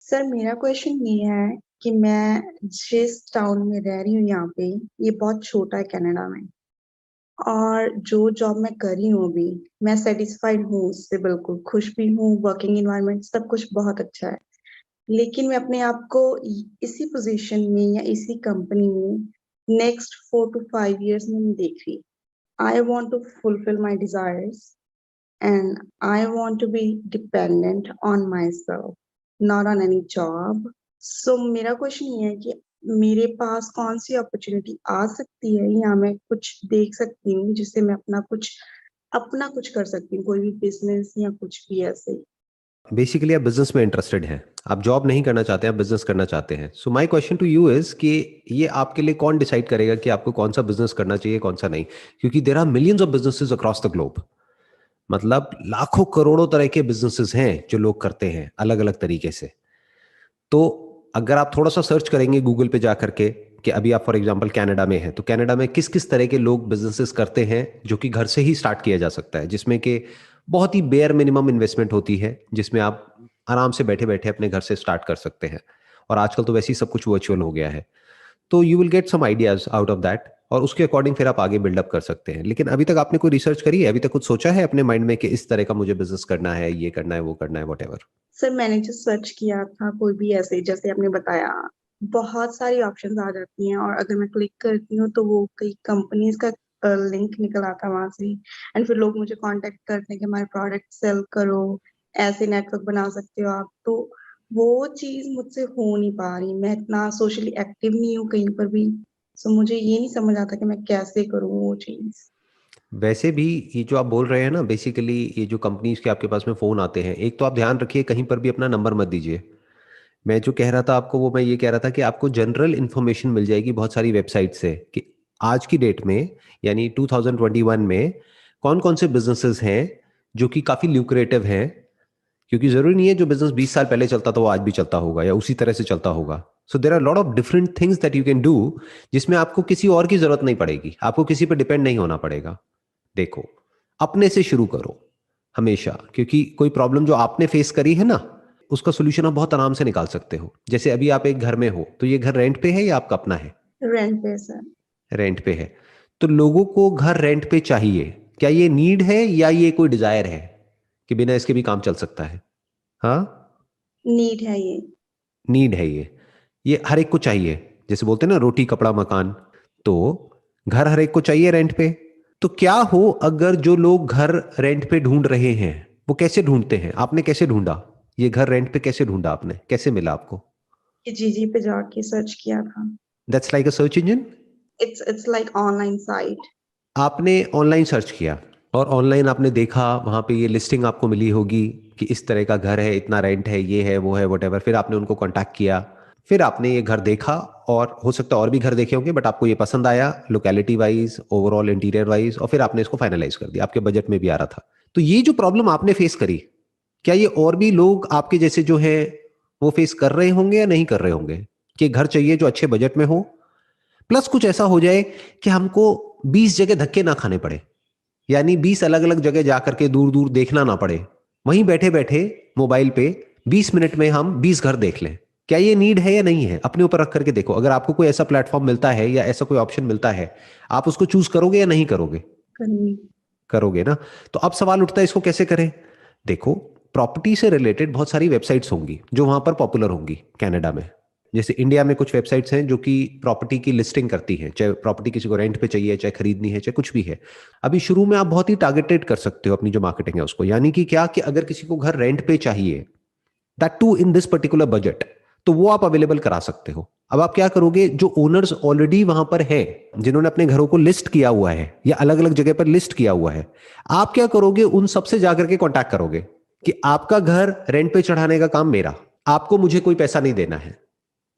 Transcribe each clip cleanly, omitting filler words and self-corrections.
Sir मेरा question ये है कि मैं जिस टाउन में रह रही हूँ यहाँ पे, ये बहुत छोटा है कनाडा में। और जो जॉब मैं कर रही हूँ अभी, मैं सेटिस्फाइड हूँ उससे, बिल्कुल खुश भी हूँ। वर्किंग एनवायरनमेंट सब कुछ बहुत अच्छा है। लेकिन मैं अपने आप को इसी पोजीशन में या इसी कंपनी में नेक्स्ट 4 to 5 years में नहीं देख रही। I want to fulfil my desires and I want to be dependent on myself, not on any job. So मेरा क्वेश्चन ये है कि मेरे पास कौन सी अपॉर्चुनिटी आ सकती है या मैं कुछ देख सकती हूँ जिससे मैं अपना कुछ कर सकती हूँ, कोई भी बिजनेस या कुछ भी ऐसे ही। बेसिकली आप बिजनेस में इंटरेस्टेड हैं। आप जॉब नहीं करना चाहते, आप बिजनेस करना चाहते हैं। So my question to you is कि ये आपके लिए कौन डिसाइड करेगा कि आपको कौन सा बिजनेस करना चाहिए, कौन सा नहीं? क्योंकि there are millions of businesses across the globe. मतलब लाखों करोड़ों तरह के बिजनेसेस हैं जो लोग करते हैं अलग अलग तरीके से। तो अगर आप थोड़ा सा सर्च करेंगे गूगल पे जा करके कि अभी आप फॉर एग्जांपल कनाडा में हैं, तो कनाडा में किस किस तरह के लोग बिजनेसेस करते हैं जो कि घर से ही स्टार्ट किया जा सकता है, जिसमें कि बहुत ही बेयर मिनिमम इन्वेस्टमेंट होती है, जिसमें आप आराम से बैठे बैठे अपने घर से स्टार्ट कर सकते हैं। और आजकल तो वैसे ही सब कुछ वर्चुअल हो गया है। तो you will get some ideas out of that, और उसके अकॉर्डिंग फिर आप आगे बिल्डअप कर सकते हैं। लेकिन अभी तक आपने कोई रिसर्च करी है? अभी तक कुछ सोचा है अपने माइंड में कि इस तरह का मुझे बिजनेस करना है, ये करना है, वो करना है, वट एवर? सर मैंने जो सर्च किया था, कोई भी ऐसे जैसे आपने बताया, बहुत सारी ऑप्शंस आ जाती हैं और अगर मैं क्लिक करती हूँ तो वो कई कंपनीज का लिंक निकल आता है वहां से। एंड फिर लोग मुझे कांटेक्ट करते हैं कि हमारे प्रोडक्ट सेल करो, ऐसे नेटवर्क बना सकते हो आप। तो वो चीज मुझसे हो नहीं पा रही, मैं इतना सोशली एक्टिव नहीं हूँ कहीं पर भी। सो मुझे ये नहीं समझ आता कि मैं कैसे करूँ वो चीज। वैसे भी ये जो आप बोल रहे हैं ना, बेसिकली ये जो कंपनीज के आपके पास में फ़ोन आते हैं, एक तो आप ध्यान रखिए कहीं पर भी अपना नंबर मत दीजिए। मैं जो कह रहा था आपको, वो मैं ये कह रहा था कि आपको जनरल इन्फॉर्मेशन मिल जाएगी बहुत सारी वेबसाइट से कि आज की डेट में, यानी 2021 में, कौन कौन से बिजनेसेस हैं जो कि काफ़ी ल्यूक्रेटिव हैं। क्योंकि ज़रूरी नहीं है जो बिजनेस 20 साल पहले चलता था वो आज भी चलता होगा या उसी तरह से चलता होगा। So there are lot of different things that you can do, जिसमें आपको किसी और की ज़रूरत नहीं पड़ेगी, आपको किसी पर डिपेंड नहीं होना पड़ेगा। देखो, अपने से शुरू करो हमेशा, क्योंकि कोई प्रॉब्लम जो आपने फेस करी है ना, उसका सोल्यूशन आप बहुत आराम से निकाल सकते हो। जैसे अभी आप एक घर में हो, तो ये घर रेंट पे है या आपका अपना है? रेंट पे सर। रेंट पे है। तो लोगों को घर रेंट पे चाहिए। क्या ये नीड है या ये कोई डिजायर है कि बिना इसके भी काम चल सकता है? हाँ, नीड है ये। नीड है ये हर एक को चाहिए। जैसे बोलते हैं ना, रोटी कपड़ा मकान। तो घर हर एक को चाहिए रेंट पे। तो क्या हो अगर जो लोग घर रेंट पे ढूंढ रहे हैं, वो कैसे ढूंढते हैं? आपने कैसे ढूंढा ये घर रेंट पे? कैसे ढूंढा आपने? कैसे मिला आपको? ये जीजी पे जाके सर्च किया था। That's like a search engine. It's like online site. आपने ऑनलाइन सर्च किया और ऑनलाइन आपने देखा, वहां पे ये लिस्टिंग आपको मिली होगी कि इस तरह का घर है, इतना रेंट है, ये है, वो है, वट। फिर आपने उनको कांटेक्ट किया, फिर आपने ये घर देखा, और हो सकता है और भी घर देखे होंगे, बट आपको ये पसंद आया locality wise, overall interior wise, और फिर आपने इसको फाइनलाइज कर दिया, आपके बजट में भी आ रहा था। तो ये जो प्रॉब्लम आपने फेस करी, क्या ये और भी लोग आपके जैसे जो है वो फेस कर रहे होंगे या नहीं कर रहे होंगे? कि घर चाहिए जो अच्छे बजट में हो, प्लस कुछ ऐसा हो जाए कि हमको 20 जगह धक्के ना खाने पड़े, यानी 20 अलग अलग जगह जाकर के दूर दूर देखना ना पड़े, वहीं बैठे बैठे मोबाइल पे 20 मिनट में हम 20 घर देख लें। क्या ये नीड है या नहीं है? अपने ऊपर रख करके देखो। अगर आपको कोई ऐसा प्लेटफॉर्म मिलता है या ऐसा कोई ऑप्शन मिलता है, आप उसको चूज करोगे या नहीं करोगे? करनी। करोगे ना। तो अब सवाल उठता है, इसको कैसे करें? देखो, प्रॉपर्टी से रिलेटेड बहुत सारी वेबसाइट्स होंगी जो वहां पर पॉपुलर होंगी कनाडा में। जैसे इंडिया में कुछ वेबसाइट्स हैं जो कि प्रॉपर्टी की लिस्टिंग करती हैं, चाहे प्रॉपर्टी किसी को रेंट पे चाहिए, चाहे खरीदनी है, चाहे कुछ भी है। अभी शुरू में आप बहुत ही टारगेटेड कर सकते हो अपनी जो मार्केटिंग है उसको, यानी कि क्या, कि अगर किसी को घर रेंट पे चाहिए, that too in this particular budget, तो वो आप अवेलेबल करा सकते हो। अब आप क्या करोगे, जो ओनर्स ऑलरेडी वहां पर है, जिन्होंने अपने घरों को लिस्ट किया हुआ है या अलग अलग जगह पर लिस्ट किया हुआ है, आप क्या करोगे, उन सबसे जाकर के कांटेक्ट करोगे कि आपका घर रेंट पे चढ़ाने का काम मेरा, आपको मुझे कोई पैसा नहीं देना है।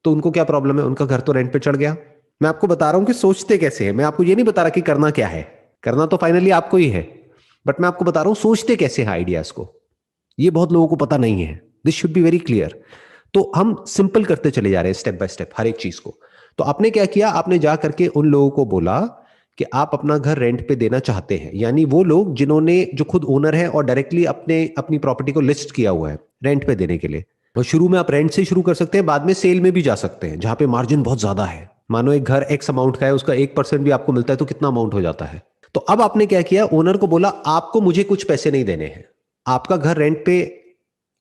तो उनको क्या प्रॉब्लम है? उनका घर तो रेंट पे चढ़ गया। मैं आपको बता रहा हूं कि सोचते कैसे हैं। मैं आपको ये नहीं बता रहा कि करना क्या है, करना तो फाइनली आपको ही है, बट मैं आपको बता रहा हूं सोचते कैसे हैं आइडियाज को। ये बहुत लोगों को पता नहीं है। This should be very clear. तो हम सिंपल करते चले जा रहे हैं स्टेप बाय स्टेप हर एक चीज को। तो आपने क्या किया, आपने जा करके उन लोगों को बोला कि आप अपना घर रेंट पे देना चाहते हैं, यानी वो लोग जो खुद ओनर है और डायरेक्टली अपनी प्रॉपर्टी को लिस्ट किया हुआ है रेंट पे देने के लिए। और शुरू में आप रेंट से शुरू कर सकते हैं, बाद में सेल में भी जा सकते हैं जहां पे मार्जिन बहुत ज्यादा है। मानो एक घर एक्स अमाउंट का है, उसका 1% भी आपको मिलता है तो कितना अमाउंट हो जाता है। तो अब आपने क्या किया, ओनर को बोला आपको मुझे कुछ पैसे नहीं देने हैं, आपका घर रेंट पे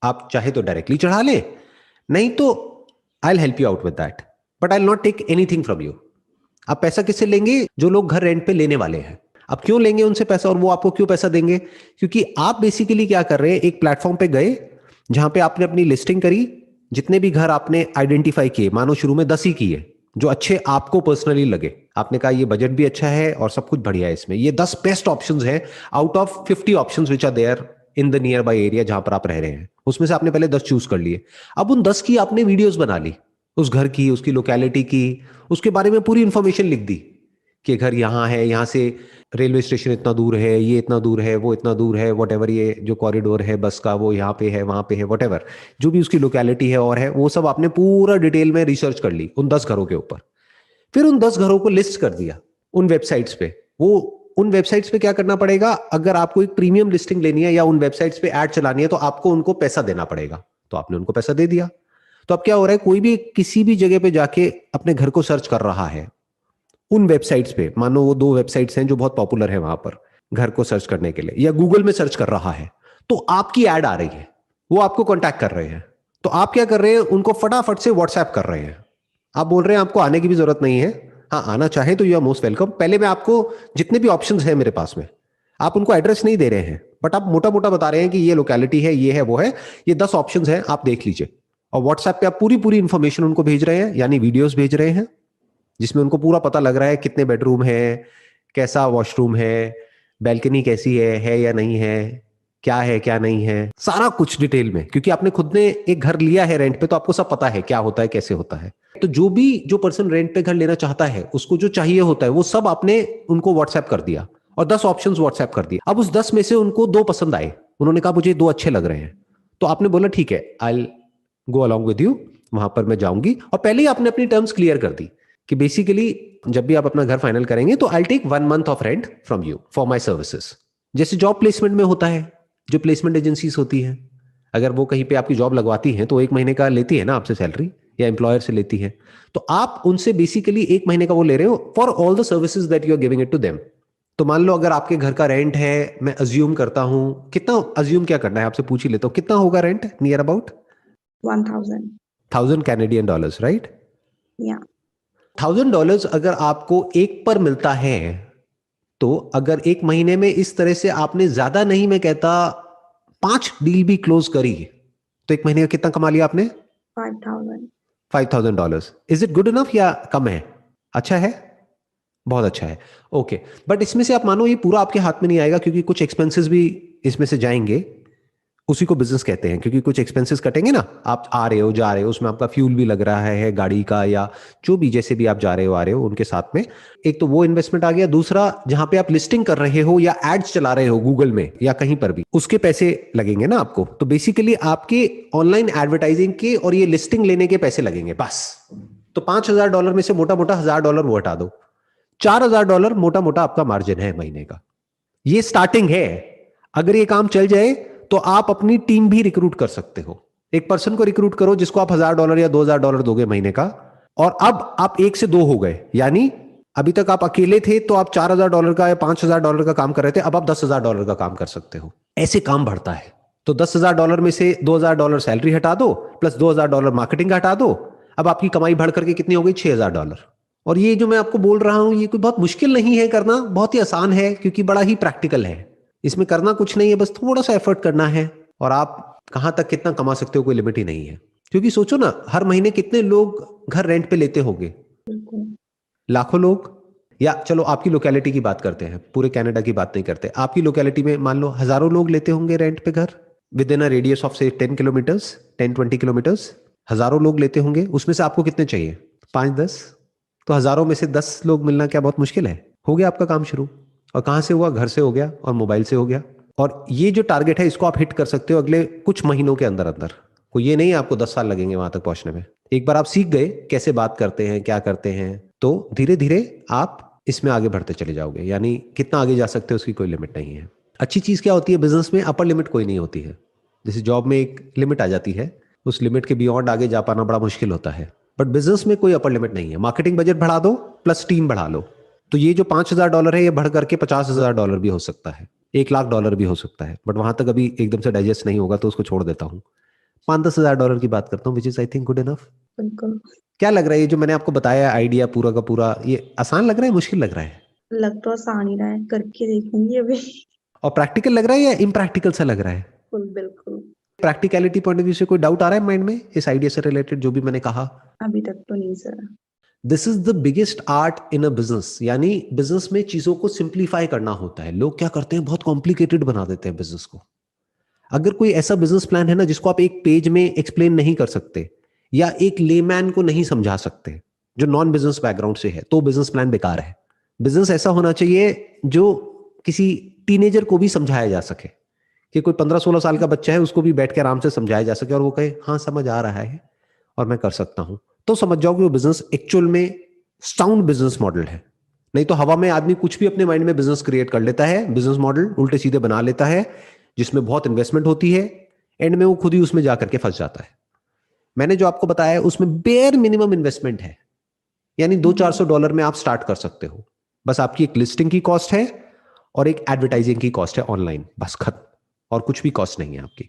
आप चाहे तो डायरेक्टली चढ़ा ले, नहीं तो I will help you out with that, but I will not take anything from you. आप पैसा किससे लेंगे? जो लोग घर रेंट पे लेने वाले हैं। आप क्यों लेंगे उनसे पैसा और वो आपको क्यों पैसा देंगे? क्योंकि आप बेसिकली क्या कर रहे हैं, एक प्लेटफॉर्म पे गए जहां पे आपने अपनी लिस्टिंग करी, जितने भी घर आपने आइडेंटिफाई किए, मानो शुरू में 10 ही किए जो अच्छे आपको पर्सनली लगे, आपने कहा ये बजट भी अच्छा है और सब कुछ बढ़िया है इसमें, ये 10 बेस्ट ऑप्शंस हैं out of 50 options which are there in the nearby area जहां पर आप रह रहे हैं, उसमें से आपने पहले 10 चूज कर लिए। अब उन 10 की आपने वीडियोस बना ली, उस घर की, उसकी लोकेलिटी की, उसके बारे में पूरी इंफॉर्मेशन लिख दी कि घर यहाँ है, यहाँ से रेलवे स्टेशन इतना दूर है, ये इतना दूर है, वो इतना दूर है, वट ये जो कॉरिडोर है बस का वो यहाँ पे है, वहां पे है, वट जो भी उसकी लोकेलिटी है और है, वो सब आपने पूरा डिटेल में रिसर्च कर ली उन 10 घरों के ऊपर। फिर उन 10 घरों को लिस्ट कर दिया उन वेबसाइट्स पे। वो उन वेबसाइट्स पे क्या करना पड़ेगा, अगर आपको एक प्रीमियम लिस्टिंग लेनी है या उन वेबसाइट्स पे ऐड चलानी है तो आपको उनको पैसा देना पड़ेगा। तो आपने उनको पैसा दे दिया। तो अब क्या हो रहा है, कोई भी किसी भी जगह पे जाके अपने घर को सर्च कर रहा है उन वेबसाइट्स पे, मानो वो 2 वेबसाइट्स हैं जो बहुत पॉपुलर है वहां पर घर को सर्च करने के लिए, या गूगल में सर्च कर रहा है, तो आपकी ऐड आ रही है, वो आपको कांटेक्ट कर रहे हैं। तो आप क्या कर रहे हैं, उनको फटाफट से व्हाट्सएप कर रहे हैं। आप बोल रहे हैं आपको आने की भी जरूरत नहीं है, हाँ आना चाहे तो यू आर मोस्ट वेलकम। पहले मैं आपको जितने भी ऑप्शंस हैं मेरे पास में, आप उनको एड्रेस नहीं दे रहे हैं बट आप मोटा मोटा बता रहे हैं कि ये लोकेलिटी है, ये है, वो है, ये 10 ऑप्शंस हैं, आप देख लीजिए। और व्हाट्सएप पे आप पूरी पूरी इंफॉर्मेशन उनको भेज रहे हैं, यानी वीडियोस भेज रहे हैं जिसमें उनको पूरा पता लग रहा है कितने बेडरूम है, कैसा वॉशरूम है, बैल्कनी कैसी है या नहीं है, क्या है क्या नहीं है, सारा कुछ डिटेल में। क्योंकि आपने खुद ने एक घर लिया है रेंट पे तो आपको सब पता है क्या होता है, कैसे होता है। तो जो पर्सन रेंट पे घर लेना चाहता है, उसको जो चाहिए होता है वो सब आपने उनको व्हाट्सएप कर दिया और 10 ऑप्शंस व्हाट्सएप कर दिए। अब उस 10 में से उनको 2 पसंद आए, उन्होंने कहा मुझे 2 अच्छे लग रहे हैं, तो आपने बोला ठीक है आई गो अलॉन्ग विद यू, वहां पर मैं जाऊंगी। और पहले ही आपने अपनी टर्म्स क्लियर कर दी कि बेसिकली जब भी आप अपना घर फाइनल करेंगे तो I take 1 month of rent from you for my services. जैसे जॉब प्लेसमेंट में होता है, जो प्लेसमेंट एजेंसीज होती हैं, अगर वो कहीं पे आपकी जॉब लगवाती हैं तो 1 महीने का लेती है ना आपसे सैलरी, या एम्प्लॉयर से लेती है, तो आप उनसे बेसिकली 1 महीने का वो ले रहे हो for all the services that you are giving it to them. तो मान लो अगर आपके घर का रेंट है, मैं अज्यूम करता हूं, कितना अज्यूम क्या करना है आपसे पूछ ही लेता हूं, कितना होगा rent near about? 1000 Canadian dollars, right? या $1000 अगर आपको एक पर मिलता है, तो अगर 1 महीने में इस तरह से आपने, ज्यादा नहीं मैं कहता, 5 डील भी क्लोज करी, तो 1 महीने का कितना कमा लिया आपने? 5000 $5000। इज इट गुड इनफ या कम है? अच्छा है, बहुत अच्छा है। ओके, बट इसमें से आप मानो ये पूरा आपके हाथ में नहीं आएगा क्योंकि कुछ एक्सपेंसेस भी इसमें से जाएंगे, उसी को बिजनेस कहते हैं, क्योंकि कुछ एक्सपेंसेस कटेंगे ना, आप आ रहे हो जा रहे हो, उसमें आपका फ्यूल भी लग रहा है गाड़ी का, या जो भी जैसे भी आप जा रहे हो आ रहे हो उनके साथ में। एक तो वो इन्वेस्टमेंट आ गया, दूसरा जहां पे आप लिस्टिंग कर रहे हो या एड्स चला रहे हो गूगल में या कहीं पर भी, उसके पैसे लगेंगे ना आपको। तो बेसिकली आपके ऑनलाइन एडवर्टाइजिंग के और ये लिस्टिंग लेने के पैसे लगेंगे बस। तो $5000 में से मोटा मोटा $1000 वो हटा दो, $4000 मोटा मोटा आपका मार्जिन है महीने का। ये स्टार्टिंग है। अगर ये काम चल जाए तो आप अपनी टीम भी रिक्रूट कर सकते हो। एक पर्सन को रिक्रूट करो जिसको आप $1000 या $2000 दोगे महीने का, और अब आप 1 से 2 हो गए, यानी अभी तक आप अकेले थे तो आप $4000 का या $5000 का काम कर रहे थे, अब आप $10,000 का काम कर सकते हो। ऐसे काम बढ़ता है। तो $10,000 में से $2000 सैलरी हटा दो, प्लस $2000 मार्केटिंग हटा दो, अब आपकी कमाई बढ़ करके कितनी हो गई? $6000। और ये जो मैं आपको बोल रहा हूं, ये कोई बहुत मुश्किल नहीं है करना, बहुत ही आसान है क्योंकि बड़ा ही प्रैक्टिकल है। इसमें करना कुछ नहीं है, बस थोड़ा सा एफर्ट करना है, और आप कहां तक कितना कमा सकते हो कोई लिमिट ही नहीं है। क्योंकि सोचो ना, हर महीने कितने लोग घर रेंट पे लेते होंगे? लाखों लोग। या चलो आपकी लोकेलिटी की बात करते हैं, पूरे कनाडा की बात नहीं करते, आपकी लोकेलिटी में मान लो हजारों लोग लेते होंगे रेंट पे घर, with in a radius of से 10 किलोमीटर्स, 10-20 किलोमीटर्स, हजारों लोग लेते होंगे। उसमें से आपको कितने चाहिए? 5-10। तो हजारों में से 10 लोग मिलना क्या बहुत मुश्किल है? हो गया आपका काम शुरू। और कहां से हुआ? घर से हो गया और मोबाइल से हो गया। और ये जो टारगेट है इसको आप हिट कर सकते हो अगले कुछ महीनों के अंदर अंदर। कोई ये नहीं है आपको 10 साल लगेंगे वहां तक पहुंचने में। एक बार आप सीख गए कैसे बात करते हैं, क्या करते हैं, तो धीरे धीरे आप इसमें आगे बढ़ते चले जाओगे। यानी कितना आगे जा सकते हो उसकी कोई लिमिट नहीं है। अच्छी चीज क्या होती है बिजनेस में? अपर लिमिट कोई नहीं होती है। जैसे जॉब में एक लिमिट आ जाती है, उस लिमिट के बियॉन्ड आगे जा पाना बड़ा मुश्किल होता है। बट बिजनेस में कोई अपर लिमिट नहीं है। मार्केटिंग बजट बढ़ा दो प्लस टीम बढ़ा लो, तो ये जो $5,000 है ये बढ़ करके $50,000 भी हो सकता है, $1,00,000 भी हो सकता है। बट वहां तक अभी एकदम से डाइजेस्ट नहीं होगा तो उसको छोड़ देता हूँ। $5-10,000 की बात करता हूँ, which is I think good enough. बिल्कुल। क्या लग रहा है ये जो मैंने आपको बताया आइडिया पूरा का पूरा, ये आसान लग रहा है, मुश्किल लग रहा है? लग तो आसान ही रहा है, करके देखूंगी अभी। और प्रैक्टिकल लग रहा है या इम्प्रैक्टिकल सा लग रहा है? बिल्कुल बिल्कुल। प्रैक्टिकलिटी पॉइंट ऑफ व्यू से कोई डाउट आ रहा है माइंड में इस आइडिया से रिलेटेड जो भी मैंने कहा? अभी तक तो नहीं sir. This is the biggest art in a business, यानी बिजनेस में चीजों को सिंप्लीफाई करना होता है। लोग क्या करते हैं, बहुत कॉम्प्लिकेटेड बना देते हैं बिजनेस को। अगर कोई ऐसा बिजनेस प्लान है ना जिसको आप एक पेज में एक्सप्लेन नहीं कर सकते या एक लेमैन को नहीं समझा सकते जो नॉन बिजनेस बैकग्राउंड से है, तो बिजनेस प्लान बेकार है। बिजनेस ऐसा होना चाहिए जो किसी टीनेजर को भी समझाया जा सके, कि कोई 15-16 साल का बच्चा है उसको भी बैठ के आराम से समझाया जा सके और वो कहे हाँ समझ आ रहा है और मैं कर सकता हूं, तो समझ जाओ कि वो बिजनेस एक्चुअल में साउंड बिजनेस मॉडल है। नहीं तो हवा में आदमी कुछ भी अपने माइंड में बिजनेस क्रिएट कर लेता है, बिजनेस मॉडल उल्टे सीधे बना लेता है जिसमें बहुत इन्वेस्टमेंट होती है, एंड में वो खुद ही उसमें जाकर के फंस जाता है। मैंने जो आपको बताया है उसमें बेयर मिनिमम इन्वेस्टमेंट है, यानी $200-400 में आप स्टार्ट कर सकते हो। बस आपकी एक लिस्टिंग की कॉस्ट है और एक एडवर्टाइजिंग की कॉस्ट है ऑनलाइन, बस खत्म, और कुछ भी कॉस्ट नहीं है आपकी।